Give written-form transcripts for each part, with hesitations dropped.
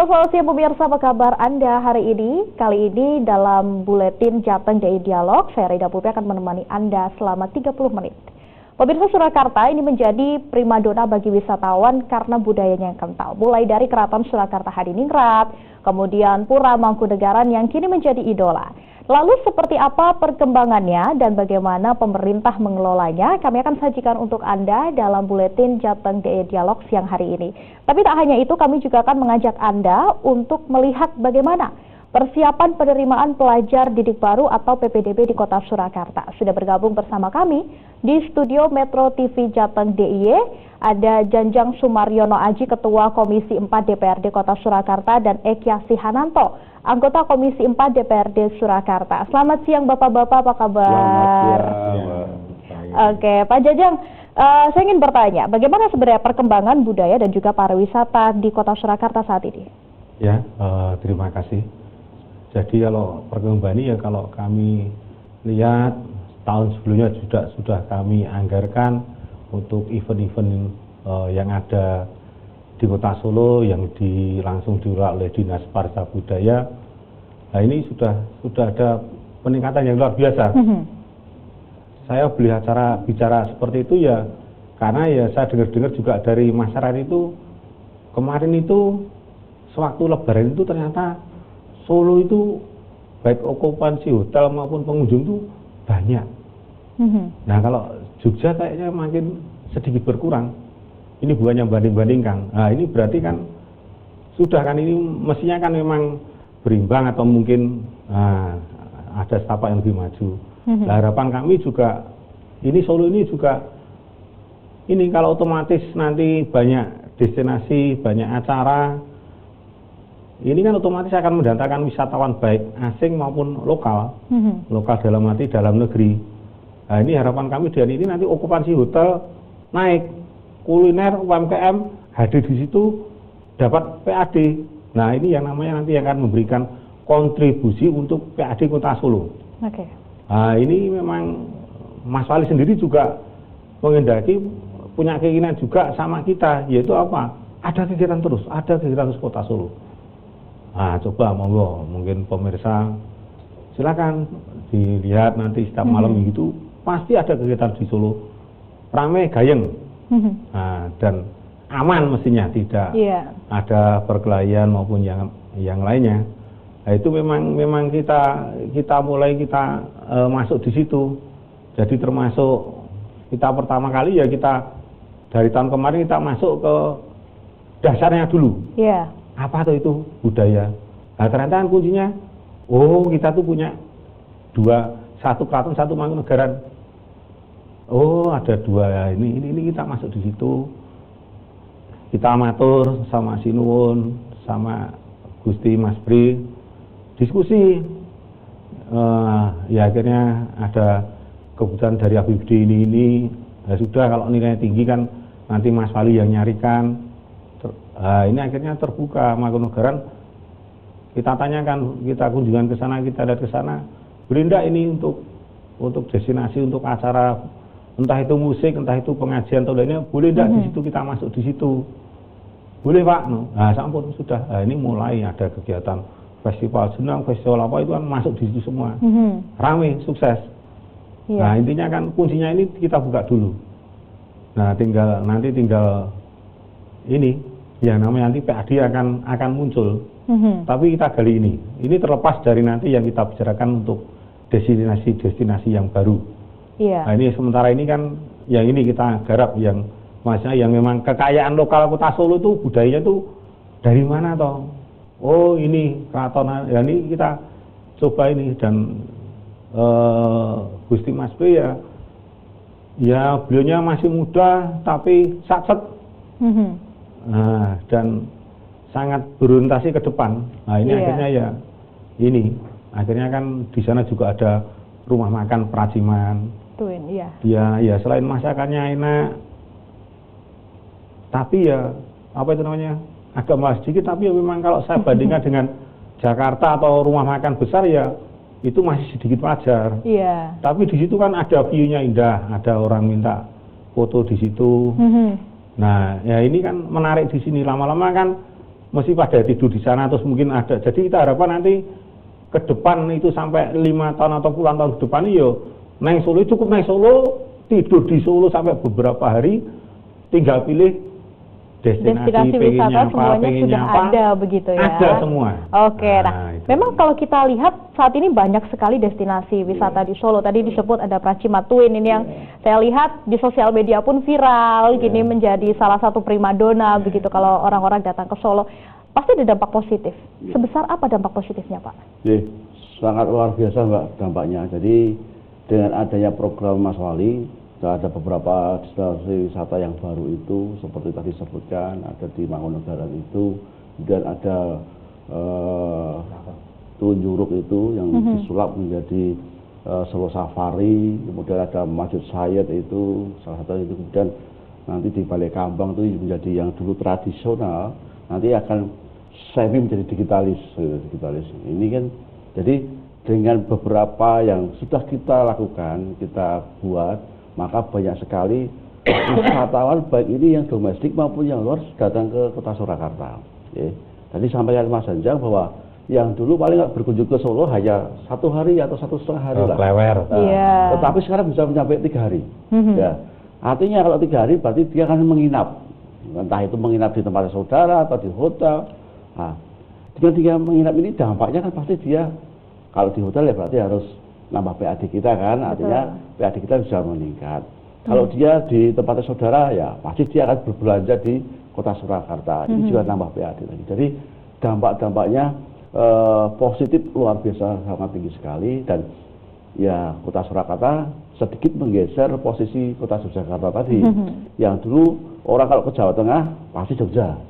Halo selamat siang pemirsa, apa kabar Anda hari ini? Kali ini dalam Buletin Jateng DIY Dialog, saya Rida Pupi akan menemani Anda selama 30 menit. Pemirsa, Surakarta ini menjadi primadona bagi wisatawan karena budayanya yang kental. Mulai dari Keraton Surakarta Hadiningrat, kemudian Pura Mangkunegaran yang kini menjadi idola. Lalu seperti apa perkembangannya dan bagaimana pemerintah mengelolanya, kami akan sajikan untuk Anda dalam Buletin Jateng DIY Dialog siang hari ini. Tapi tak hanya itu, kami juga akan mengajak Anda untuk melihat bagaimana persiapan penerimaan pelajar didik baru atau PPDB di Kota Surakarta. Sudah bergabung bersama kami di studio Metro TV Jateng DIY, ada Janjang Sumaryono Aji, Ketua Komisi 4 DPRD Kota Surakarta, dan Ekyasi Hananto, anggota Komisi 4 DPRD Surakarta. Selamat siang Bapak-Bapak, apa kabar? Selamat siang. Oke, Pak Janjang, saya ingin bertanya, bagaimana sebenarnya perkembangan budaya dan juga pariwisata di Kota Surakarta saat ini? Ya, terima kasih. Jadi kalau perkembangan ini ya kalau kami lihat tahun sebelumnya sudah kami anggarkan untuk event-event yang ada di Kota Solo yang langsung diolah oleh Dinas Pariwisata Budaya. Nah ini sudah ada peningkatan yang luar biasa. Saya bicara seperti itu ya karena ya saya dengar juga dari masyarakat itu kemarin itu sewaktu Lebaran itu ternyata Solo itu baik okupansi hotel maupun pengunjung itu banyak. Nah kalau Jogja kayaknya makin sedikit berkurang. Ini bukannya banding-bandingkan. Nah ini berarti kan sudah kan ini mestinya kan memang berimbang atau mungkin ada setapak yang lebih maju. Nah, harapan kami juga ini Solo ini juga ini kalau otomatis nanti banyak destinasi, banyak acara. Ini kan otomatis akan mendatangkan wisatawan baik asing maupun lokal, lokal dalam arti dalam negeri. Nah ini harapan kami dari ini nanti okupansi hotel naik, kuliner UMKM hadir di situ dapat PAD. Nah ini yang namanya nanti akan memberikan kontribusi untuk PAD Kota Solo. Oke. Nah ini memang Mas Wali sendiri juga mengendaki punya keinginan juga sama kita, yaitu apa? Ada kegiatan terus Kota Solo. Nah, coba monggo mungkin pemirsa silakan dilihat nanti setiap malam gitu pasti ada kegiatan di Solo rame gayeng. Nah, dan aman mestinya tidak ada perkelahian maupun yang lainnya. Nah, itu memang kita mulai masuk di situ. Jadi termasuk kita pertama kali ya kita dari tahun kemarin kita masuk ke dasarnya dulu. Apa tuh itu budaya? Nah ternyata kan kuncinya, kita tuh punya satu keraton, satu Mangkunegaran. Ada dua ini kita masuk di situ. Kita matur sama Sinuwun, sama Gusti Mas Bri, diskusi. Ya akhirnya ada kebutuhan dari APBD ini. Ya sudah kalau nilainya tinggi kan nanti Mas Wali yang nyarikan. Ini akhirnya terbuka Mangkunegaran. Kita tanyakan, kita kunjungan ke sana, kita lihat ke sana. Berinda ini untuk destinasi, untuk acara, entah itu musik, entah itu pengajian atau lainnya, boleh enggak di situ kita masuk di situ? Boleh Pak. Nah, sampun sudah. Nah, ini mulai ada kegiatan festival senang, festival apa itu kan masuk di situ semua. Rame, sukses. Nah, intinya kan kuncinya ini kita buka dulu. Nah, nanti tinggal ini yang namanya nanti PAD akan muncul, tapi kita gali ini. Ini terlepas dari nanti yang kita bicarakan untuk destinasi yang baru. Nah ini sementara ini kan yang ini kita garap yang maksudnya yang memang kekayaan lokal Kota Solo itu budayanya itu dari mana toh? Ini keraton. Ya ini kita coba ini dan Gusti Mas B ya beliaunya masih muda tapi satset. Nah, dan sangat berorientasi ke depan. Nah, ini akhirnya akhirnya kan di sana juga ada rumah makan Praciman. Ya, selain masakannya enak, tapi ya apa itu namanya agak mahal sedikit. Tapi ya memang kalau saya bandingkan dengan Jakarta atau rumah makan besar ya itu masih sedikit wajar. Tapi di situ kan ada view-nya indah, ada orang minta foto di situ. Nah, ya ini kan menarik di sini lama-lama kan mesti pada tidur di sana, terus mungkin ada. Jadi kita harapkan nanti ke depan itu sampai 5 tahun atau puluhan tahun ke depan yo neng Solo, cukup neng Solo, tidur di Solo sampai beberapa hari, tinggal pilih destinasi wisata semuanya pengennya sudah apa, ada begitu ya. ada semua. Oke, nah memang kalau kita lihat saat ini banyak sekali destinasi wisata di Solo. Tadi disebut ada Pracimatuin, ini yang saya lihat di sosial media pun viral, gini menjadi salah satu primadona begitu kalau orang-orang datang ke Solo. Pasti ada dampak positif. Sebesar apa dampak positifnya, Pak? Sangat luar biasa, Mbak, dampaknya. Jadi dengan adanya program Mas Wali, ada beberapa destinasi wisata yang baru itu, seperti tadi disebutkan, ada di Mangkunegaran itu, dan ada Tunjuruk itu yang disulap menjadi Solo Safari, kemudian ada Masjid Sayyid itu, salah satu itu, kemudian nanti di Balai Kambang itu menjadi yang dulu tradisional, nanti akan semi menjadi digitalis. Ini kan, jadi dengan beberapa yang sudah kita lakukan, kita buat, maka banyak sekali wisatawan baik ini yang domestik maupun yang luar datang ke Kota Surakarta. Tadi sampaikan Mas Anjang bahwa yang dulu paling nggak berkunjung ke Solo hanya 1 hari atau 1,5 hari lah. Klewer. Tetapi sekarang bisa mencapai 3 hari. Ya, artinya kalau 3 hari berarti dia akan menginap, entah itu menginap di tempat saudara atau di hotel. Nah, dengan dia menginap ini dampaknya kan pasti dia kalau di hotel ya berarti harus nambah PAD kita kan, artinya PAD kita bisa meningkat. Kalau dia di tempat saudara ya pasti dia akan berbelanja di Kota Surakarta, ini juga nambah PAD lagi. Jadi dampak-dampaknya positif luar biasa, sangat tinggi sekali. Dan ya Kota Surakarta sedikit menggeser posisi Kota Yogyakarta tadi, yang dulu orang kalau ke Jawa Tengah pasti Jogja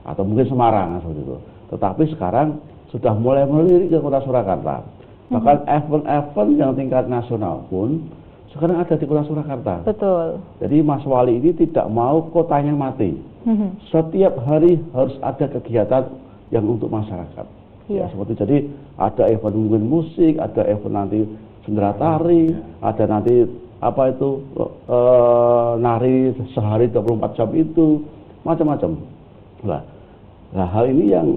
atau mungkin Semarang seperti itu. Tetapi sekarang sudah mulai melirik ke Kota Surakarta. Bahkan event-event yang tingkat nasional pun sekarang ada di Kota Surakarta. Betul. Jadi Mas Wali ini tidak mau kotanya mati. Setiap hari harus ada kegiatan yang untuk masyarakat. Ya, seperti jadi ada event mungkin musik, ada event nanti sendera tari, ada nanti apa itu nari sehari 24 jam itu, macam-macam. Nah, hal ini yang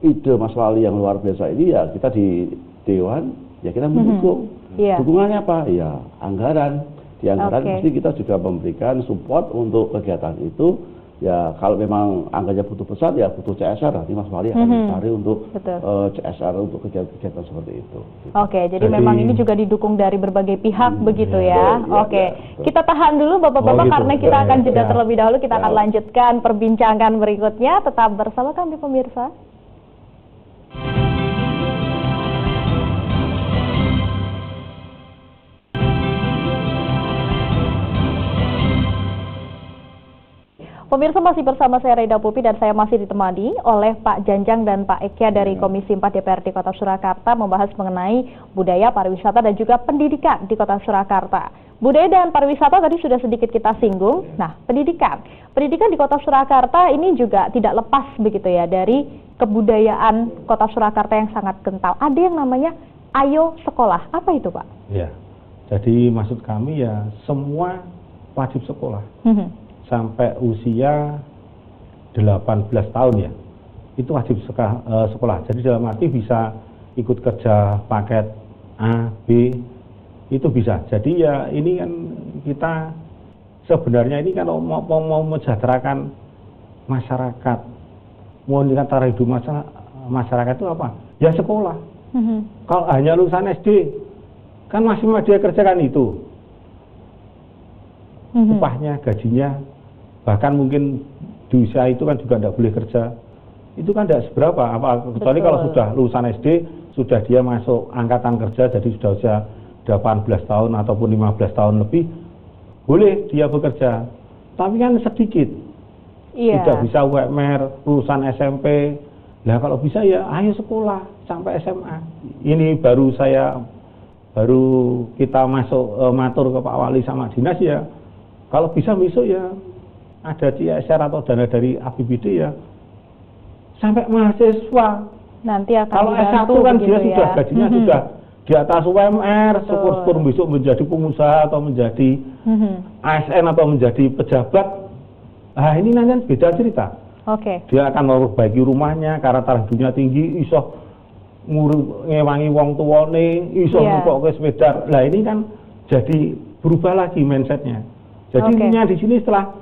ide Mas Wali yang luar biasa ini ya kita di Dewan ya kita mendukung. Dukungannya apa? Ya anggaran. Di anggaran pasti kita juga memberikan support untuk kegiatan itu. Ya kalau memang anggarannya butuh besar ya butuh CSR, nanti Mas Wali akan mencari untuk CSR untuk kegiatan-kegiatan seperti itu. Oke, jadi memang ini juga didukung dari berbagai pihak begitu ya. Oke, kita tahan dulu Bapak-bapak karena kita akan jeda terlebih dahulu, kita akan lanjutkan perbincangan berikutnya. Tetap bersama kami pemirsa. Pemirsa masih bersama saya Reda Pupi dan saya masih ditemani oleh Pak Janjang dan Pak Ekya dari Komisi 4 DPRD Kota Surakarta membahas mengenai budaya pariwisata dan juga pendidikan di Kota Surakarta. Budaya dan pariwisata tadi sudah sedikit kita singgung. Nah, pendidikan di Kota Surakarta ini juga tidak lepas begitu ya dari kebudayaan Kota Surakarta yang sangat kental. Ada yang namanya Ayo Sekolah. Apa itu, Pak? Ya. Jadi maksud kami ya semua wajib sekolah. Sampai usia 18 tahun ya, itu wajib sekolah. Jadi dalam arti bisa ikut kerja paket A, B, itu bisa. Jadi ya ini kan kita sebenarnya ini kan mau mensejahterakan masyarakat, mau meningkatkan taraf hidup masyarakat itu apa? Ya sekolah. Kalau hanya lulusan SD, kan masih dia kerjakan itu. Upahnya, gajinya, bahkan mungkin di usia itu kan juga tidak boleh kerja, itu kan tidak seberapa, kecuali kalau sudah lulusan SD, sudah dia masuk angkatan kerja, jadi sudah usia 18 tahun ataupun 15 tahun lebih, boleh dia bekerja, tapi kan sedikit, tidak bisa UMR, lulusan SMP, nah kalau bisa ya ayo sekolah sampai SMA. Ini baru kita masuk matur ke Pak Wali sama dinas ya, kalau bisa besok ya ada CSR atau dana dari APBD ya sampai mahasiswa. Nanti akan kalau S1 kan dia sudah gajinya sudah di atas UMR, syukur-syukur besok menjadi pengusaha atau menjadi ASN atau menjadi pejabat. Nah ini nanti beda cerita. Oke. Dia akan memperbaiki rumahnya karena taraf hidupnya tinggi, iso ngewangi wong tuwane, iso ke sepeda. Lah ini kan jadi berubah lagi mindsetnya. Jadi intinya di sini setelah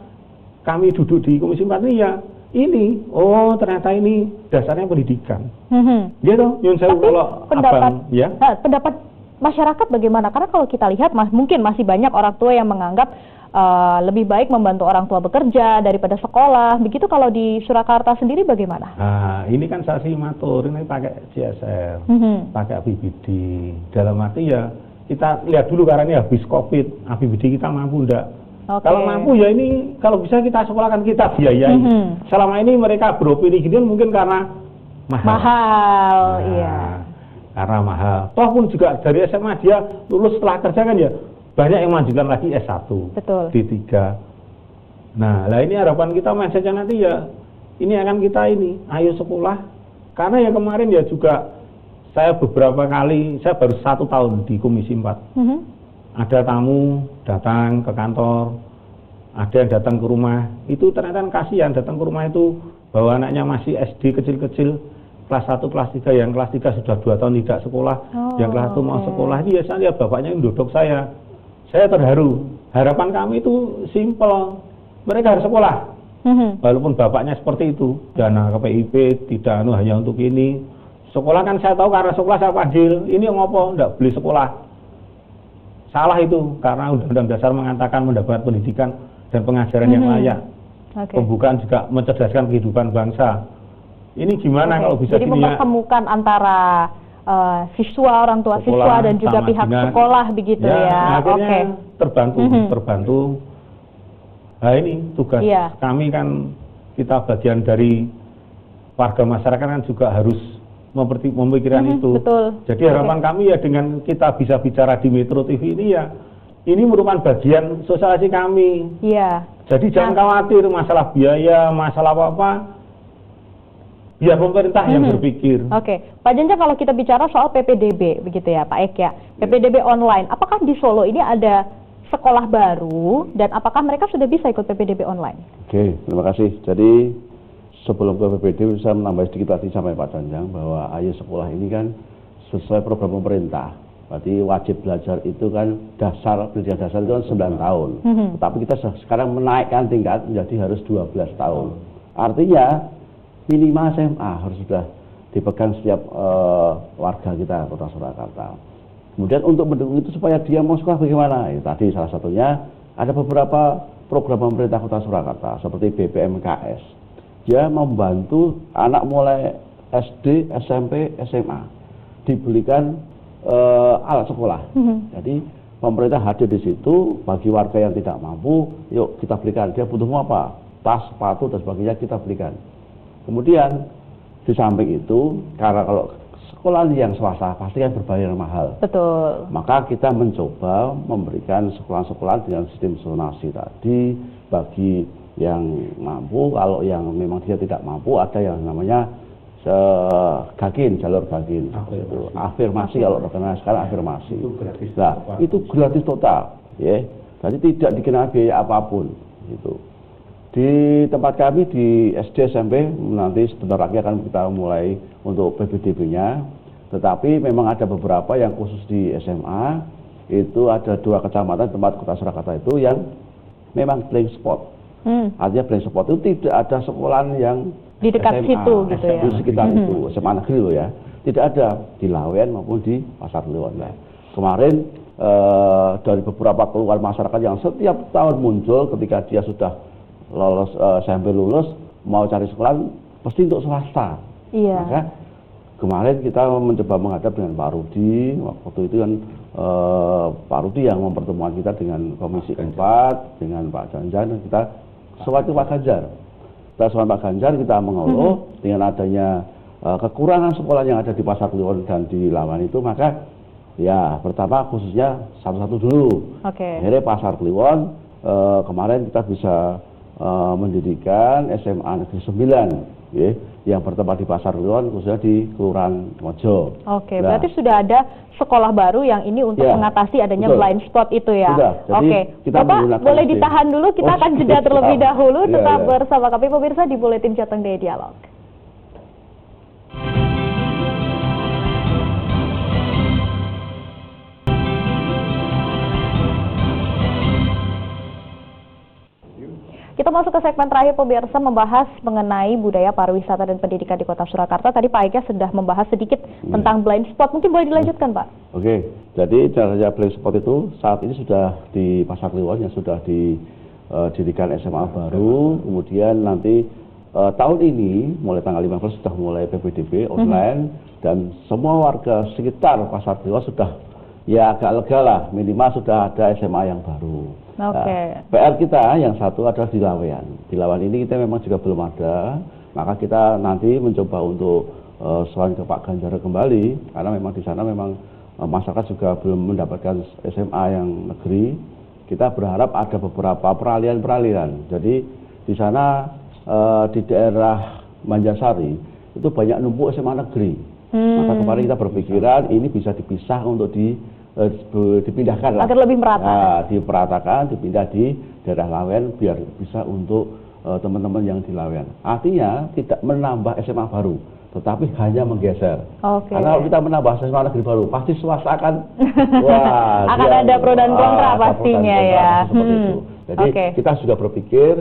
kami duduk di Komisi 4 ini ya ini, oh ternyata ini dasarnya pendidikan. Gitu, Yun Sewu kalau abang, ya. Pendapat masyarakat bagaimana? Karena kalau kita lihat mungkin masih banyak orang tua yang menganggap lebih baik membantu orang tua bekerja daripada sekolah. Begitu kalau di Surakarta sendiri bagaimana? Nah, ini kan saya sih matur, ini pakai CSR, pakai APBD. Dalam arti ya kita lihat dulu karena ini habis COVID, APBD kita mampu enggak? Kalau mampu ya ini, kalau bisa kita sekolahkan, kita biayai. Selama ini mereka beropini gini mungkin karena mahal. Iya. Karena mahal. Toh pun juga dari SMA dia lulus setelah kerja kan ya banyak yang melanjutkan lagi S1, betul. D3. Nah, lah ini harapan kita mindsetnya nanti ya ini akan kita ini, ayo sekolah. Karena ya kemarin ya juga saya beberapa kali, saya baru 1 tahun di Komisi 4. Ada tamu datang ke kantor, ada yang datang ke rumah, itu ternyata kasihan datang ke rumah itu bawa anaknya masih SD kecil-kecil, kelas 1, kelas 3, yang kelas 3 sudah 2 tahun tidak sekolah, yang kelas 1 mau sekolah, ini ya saya lihat bapaknya yang duduk saya terharu. Harapan kami itu simpel, mereka harus sekolah, walaupun bapaknya seperti itu, dana KPIP tidak hanya untuk ini, sekolah kan saya tahu karena sekolah saya panggil, ini ngopo, enggak beli sekolah. Salah itu, karena Undang-Undang Dasar mengatakan mendapat pendidikan dan pengajaran yang layak. Pembukaan juga mencerdaskan kehidupan bangsa. Ini gimana kalau bisa jadi mempertemukan antara siswa, orang tua sekolah, siswa dan juga pihak sekolah begitu ya. Akhirnya terbantu. Nah ini tugas kami kan, kita bagian dari warga masyarakat kan juga harus memikirkan itu. Betul. Jadi harapan kami ya dengan kita bisa bicara di Metro TV ini ya, ini merupakan bagian sosialisasi kami. Iya. Jadi jangan khawatir masalah biaya, masalah apa-apa, biar pemerintah yang berpikir. Pak Janjang, kalau kita bicara soal PPDB begitu ya Pak Ek ya, PPDB online, apakah di Solo ini ada sekolah baru dan apakah mereka sudah bisa ikut PPDB online? Oke, terima kasih. Jadi sebelum ke PPDB saya menambah sedikit tadi sampai Pak Janjang bahwa Ayo Sekolah ini kan sesuai program pemerintah. Berarti wajib belajar itu kan pendidikan dasar itu kan 9 tahun. Tapi kita sekarang menaikkan tingkat menjadi harus 12 tahun. Artinya minimal SMA harus sudah dipegang setiap warga kita Kota Surakarta. Kemudian untuk mendukung itu supaya dia mau sekolah bagaimana? Ya, tadi salah satunya ada beberapa program pemerintah Kota Surakarta seperti BPMKS. Dia membantu anak mulai SD, SMP, SMA dibelikan alat sekolah. Jadi pemerintah hadir di situ bagi warga yang tidak mampu, yuk kita belikan. Dia butuh apa? Tas, sepatu dan sebagainya kita belikan. Kemudian di samping itu, karena kalau sekolah yang swasta pasti kan berbayar mahal. Betul. Maka kita mencoba memberikan sekolah-sekolah dengan sistem zonasi tadi bagi yang mampu. Kalau yang memang dia tidak mampu, ada yang namanya jalur gagin. Afirmasi kalau terkenal sekarang afirmasi. Itu gratis. Nah, itu gratis total, ya. Jadi tidak dikenai biaya apapun, gitu. Di tempat kami di SD SMP nanti sebentar lagi akan kita mulai untuk PPDB-nya. Tetapi memang ada beberapa yang khusus di SMA, itu ada 2 kecamatan tempat Kota Surakarta itu yang memang blank spot. Artinya blank spot itu tidak ada sekolahan yang di dekat SMA, situ gitu ya. Di sekitar itu, SMA negeri loh ya. Tidak ada di Lawen maupun di Pasar Kliwon. Nah, kemarin dari beberapa keluhan masyarakat yang setiap tahun muncul ketika dia sudah lolos SMP lulus mau cari sekolah pasti untuk swasta. Iya. Maka kemarin kita mencoba menghadap dengan Pak Rudi, waktu itu kan Pak Rudi yang mempertemukan kita dengan Komisi 4 dengan Pak Janjan, kita sewaktu Pak Ganjar. Kita sama Pak Ganjar kita mengeluh dengan adanya kekurangan sekolah yang ada di Pasar Kliwon dan di Lawan itu, maka ya pertama khususnya satu-satu dulu. Akhirnya Pasar Kliwon kemarin kita bisa mendirikan SMA Negeri 9 ya, yang bertempat di Pasar Kliwon, khususnya di Kelurahan Mojo. Oke, berarti sudah ada sekolah baru yang ini untuk mengatasi adanya blind spot itu ya. Sudah, oke, Bapak boleh ditahan dulu, kita akan jeda terlebih dahulu. Tetap bersama kami pemirsa di Buletin Jateng Day Dialog. Kita masuk ke segmen terakhir pemirsa, membahas mengenai budaya pariwisata dan pendidikan di Kota Surakarta. Tadi Pak Eka sudah membahas sedikit tentang blind spot. Mungkin boleh dilanjutkan, Pak? Oke, jadi caranya blind spot itu saat ini sudah di Pasar Kliwon yang sudah didirikan SMA baru. Kemudian nanti tahun ini mulai tanggal 15 sudah mulai PPDB online dan semua warga sekitar Pasar Kliwon sudah ya agak lega lah, minimal sudah ada SMA yang baru. Nah, PR kita yang satu adalah di Laweyan. Di Laweyan ini kita memang juga belum ada, maka kita nanti mencoba untuk soal ke Pak Ganjar kembali, karena memang di sana memang masyarakat juga belum mendapatkan SMA yang negeri. Kita berharap ada beberapa peralihan. Jadi di sana di daerah Manjasari itu banyak numpuk SMA negeri. Maka kemarin kita berpikiran ini bisa dipisah untuk dipindahkan lah. Agar lebih merata. Nah, diperatakan, dipindah di daerah Laweyan biar bisa untuk teman-teman yang di Laweyan. Artinya tidak menambah SMA baru, tetapi hanya menggeser. Karena kalau kita menambah SMA negeri baru, pasti swasta akan akan ada pro dan kontra pastinya ya. Seperti itu. Jadi kita sudah berpikir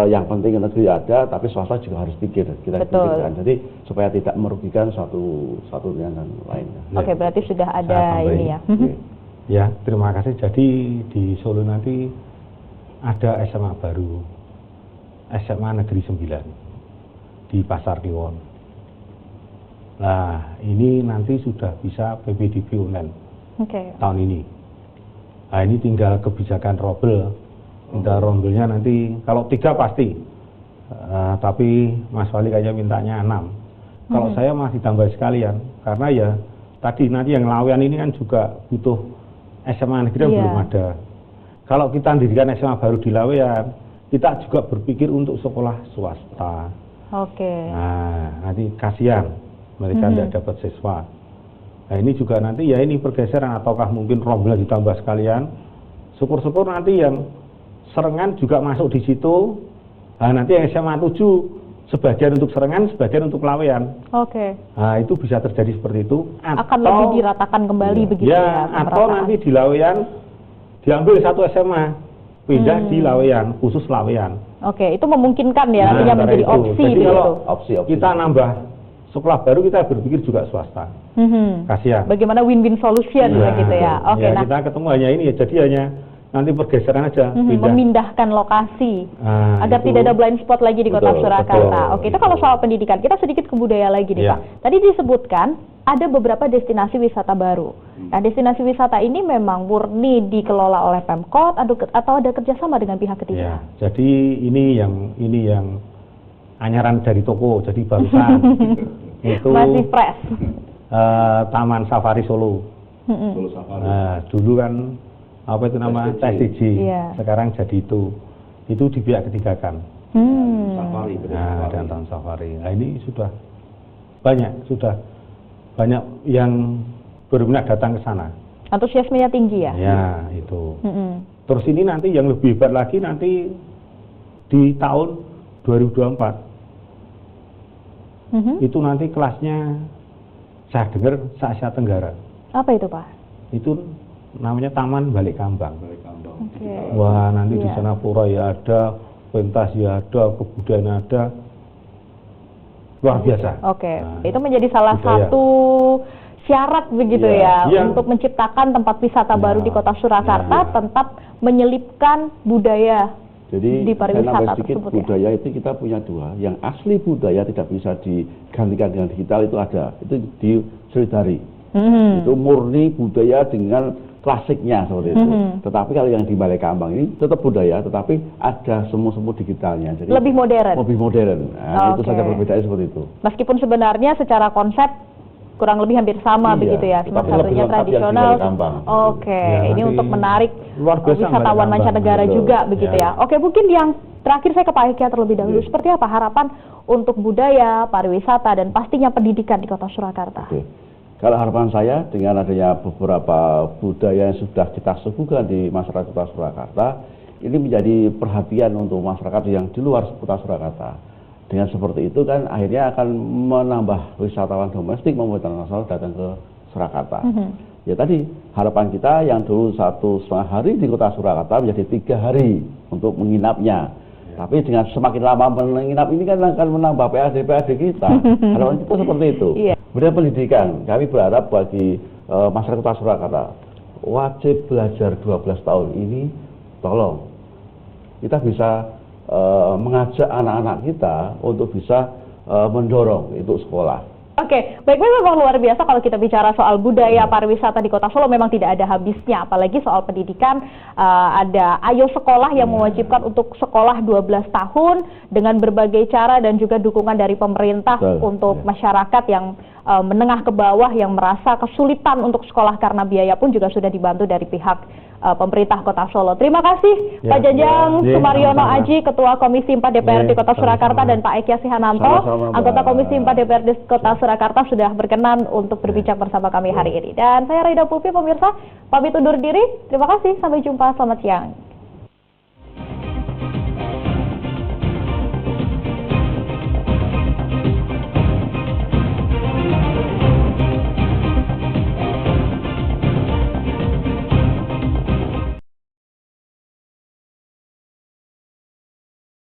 yang penting negeri ada, tapi swasta juga harus pikir. Kita pikirkan. Jadi supaya tidak merugikan satu yang lainnya. Oke, berarti sudah ada ini ya. Ya, terima kasih. Jadi di Solo nanti ada SMA baru, SMA Negeri 9 di Pasar Kliwon. Nah, ini nanti sudah bisa PPDB online tahun ini. Nah, ini tinggal kebijakan robel. Minta rombelnya nanti, kalau 3 pasti, tapi Mas Wali kayaknya mintanya 6. Kalau saya masih tambah sekalian, karena ya tadi nanti yang Laweyan ini kan juga butuh SMA negeri yang belum ada. Kalau kita mendirikan SMA baru di Laweyan, kita juga berpikir untuk sekolah swasta. Nah, nanti kasihan mereka tidak dapat siswa. Nah, ini juga nanti ya ini pergeseran, ataukah mungkin rombel ditambah sekalian. Syukur-syukur nanti yang Serengan juga masuk di situ. Nah, nanti yang SMA 7 sebagian untuk Serengan, sebagian untuk Laweyan. Nah, itu bisa terjadi seperti itu. Akan lebih diratakan kembali begitu ya. Atau nanti di Laweyan diambil satu SMA, pindah di Laweyan, khusus Laweyan. Itu memungkinkan ya, artinya menjadi opsi. Jadi kalau kita nambah sekolah baru, kita berpikir juga swasta. Kasihan. Bagaimana win-win solution begitu ya. Nah, kita ketemu hanya ini ya, jadi hanya nanti pergeseran aja, memindahkan lokasi agar tidak ada blind spot lagi di Kota Surakarta. Itu kalau soal pendidikan, kita sedikit ke budaya lagi nih Pak. Tadi disebutkan ada beberapa destinasi wisata baru. Nah, destinasi wisata ini memang murni dikelola oleh Pemkot atau ada kerjasama dengan pihak ketiga? Jadi ini yang anyaran dari toko, jadi barusan itu masih fresh. Taman Safari Solo. Solo Safari. Nah, dulu kan apa itu nama TSTJ, sekarang jadi itu di pihak ketiga kan. Safari. Dan Taman Safari. Nah, ini sudah banyak yang berminat datang ke sana. Antusiasmenya tinggi ya? Ya, itu. Terus ini nanti yang lebih hebat lagi nanti di tahun 2024. Itu nanti kelasnya saya dengar se-Asia Tenggara. Apa itu Pak? Itu namanya Taman Balik Kambang. Wah, nanti di sana pura ya ada, pentas ya ada, kebudayaan ada, luar biasa. Nah, itu menjadi salah satu syarat begitu untuk menciptakan tempat wisata baru di Kota Surakarta, tetap menyelipkan budaya. Jadi di pariwisata sedikit budaya itu kita punya 2, yang asli budaya tidak bisa digantikan dengan digital, itu ada, itu di Sridhari. Itu murni budaya dengan klasiknya seperti itu. Tetapi kalau yang di Balai Kambang ini tetap budaya, tetapi ada semu-semu digitalnya. Jadi lebih modern. Nah, itu saja perbedaannya seperti itu. Meskipun sebenarnya secara konsep kurang lebih hampir sama Iya, begitu ya, tapi salah lebih satunya lengkap yang tradisional. di Kambang. Oke, Ya, ini nanti untuk menarik luar biasa wisatawan Balai Kambang. mancanegara Betul. juga begitu ya. Ya. Oke, mungkin yang terakhir saya ke Pak Eka terlebih dahulu. Iya. Seperti apa harapan untuk budaya, pariwisata, dan pastinya pendidikan di Kota Surakarta? Oke. Kalau harapan saya dengan adanya beberapa budaya yang sudah kita suguhkan di masyarakat Kota Surakarta, ini menjadi perhatian untuk masyarakat yang di luar Kota Surakarta. Dengan seperti itu kan akhirnya akan menambah wisatawan domestik maupun internasional datang ke Surakarta. Ya tadi harapan kita yang dulu 1,5 hari di Kota Surakarta menjadi 3 hari untuk menginapnya. Tapi dengan semakin lama menginap ini kan akan menambah PAD kita. Harapan kita seperti itu. Iya. Kemudian pendidikan, kami berharap bagi masyarakat Kota Surakarta wajib belajar 12 tahun ini, tolong kita bisa mengajak anak-anak kita untuk bisa mendorong itu sekolah. Oke, baik, memang luar biasa kalau kita bicara soal budaya pariwisata di Kota Solo memang tidak ada habisnya, apalagi soal pendidikan. Ada Ayo Sekolah yang mewajibkan untuk sekolah 12 tahun dengan berbagai cara dan juga dukungan dari pemerintah untuk masyarakat yang menengah ke bawah yang merasa kesulitan untuk sekolah karena biaya pun juga sudah dibantu dari pihak pemerintah Kota Solo. Terima kasih Ya, Pak Jajang ya, Sumaryono sama-sama. Aji, Ketua Komisi 4 DPRD Ya, Kota Surakarta, sama-sama. dan Pak Eki Sihananto, Sama-sama, Mbak. anggota Komisi 4 DPRD Kota Surakarta, sudah berkenan untuk berbincang bersama kami hari ini. Dan saya Raida Pupi, pemirsa, pamit undur diri. Terima kasih, sampai jumpa, selamat siang.